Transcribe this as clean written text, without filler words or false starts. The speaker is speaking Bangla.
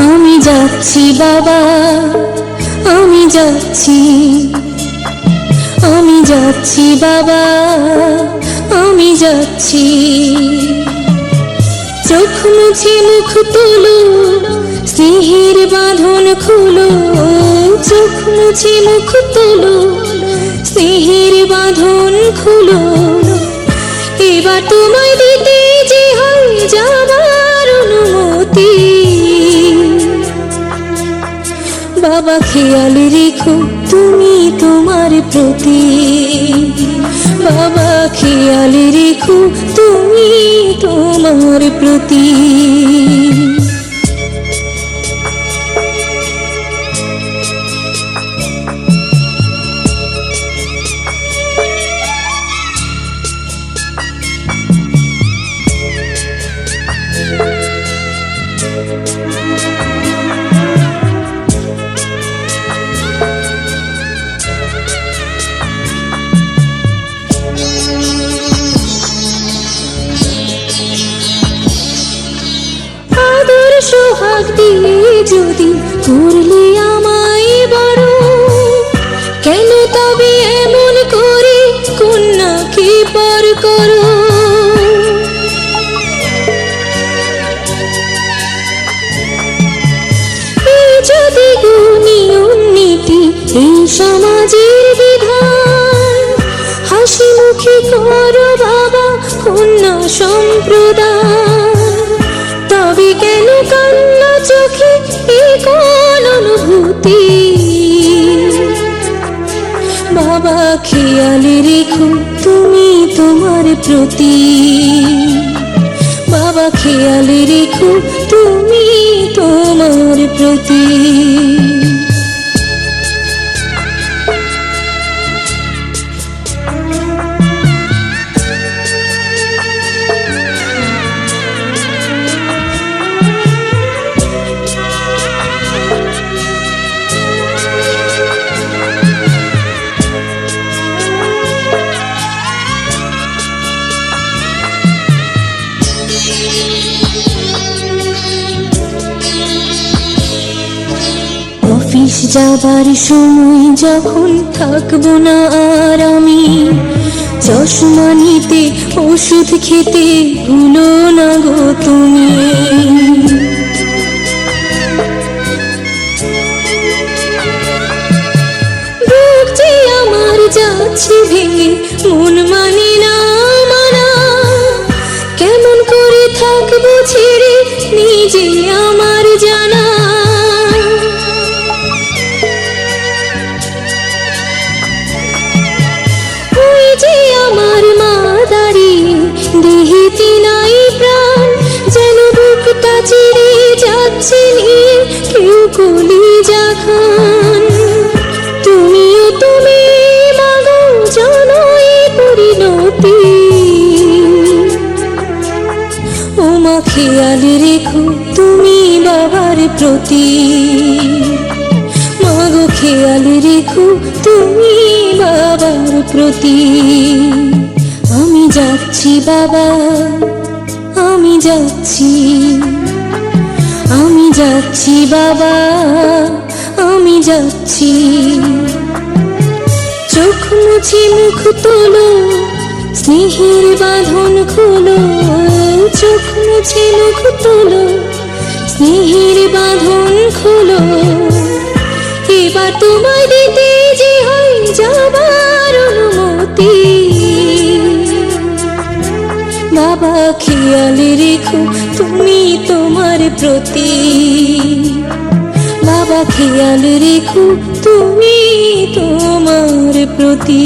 আমি যাচ্ছি বাবা, আমি যাচ্ছি, আমি যাচ্ছি বাবা, আমি যাচ্ছি। চোখ মুছে মুখ তোলো, স্নেহের বাঁধন খুলো। চোখ মুছে মুখ তোলো, স্নেহের বাঁধন খুলো। এবার তোমায় দিতে যে হয় যাবার অনুমতি। বাবা খেয়াল রেখো তুমি তোমার প্রতি। বাবা খেয়াল রেখো তুমি তোমার প্রতি। সোহাগ দিয়ে যদি করলে আমায় বড়, কেন তবে এমন করে কন্যাকে পর করো? এই যদি নিয়ম নীতি, এই সমাজের বিধান, হাসি মুখে করো বাবা কন্যা সম্প্রদান। তবে কেন কান্না চোখে এই কোন অনুভূতি? বাবা খেয়াল রেখো তুমি তোমার প্রতি। বাবা খেয়াল রেখো তুমি তোমার প্রতি। অফিস যাবার সময় যখন থাকবো না আর আমি, চশমা নিতে ওষুধ খেতে ভুলো না গো তুমি। বুক যে আমার যাচ্ছে ভেঙে, মন মানে না মানা। কেমন করে থাকবো ছেড়ে নিজে আমার জানা। আমার মা দাঁড়িয়ে দেহেতে নাই প্রাণ, যেন বুকটা চিরে যাচ্ছে নিয়ে কেউ কলিজা খান। তুমিও তুমি মাগো জানো এই পরিণতি। ও মা খেয়াল রেখো তুমি বাবার প্রতি। মাগো খেয়াল রেখো তুমি বাবার প্রতি। আমি যাচ্ছি বাবা, আমি যাচ্ছি, আমি যাচ্ছি বাবা, আমি যাচ্ছি। চোখ মুছে মুখ তোলো, স্নেহের বাঁধন খুলো। চোখ মুছে মুখ তোলো, স্নেহের বাঁধন খুলো। এবার তোমায় দিতে যে হয় যাবার অনুমতি। বাবা খেয়াল রেখো তুমি তোমার প্রতি। বাবা খেয়াল রেখো তুমি তোমার প্রতি।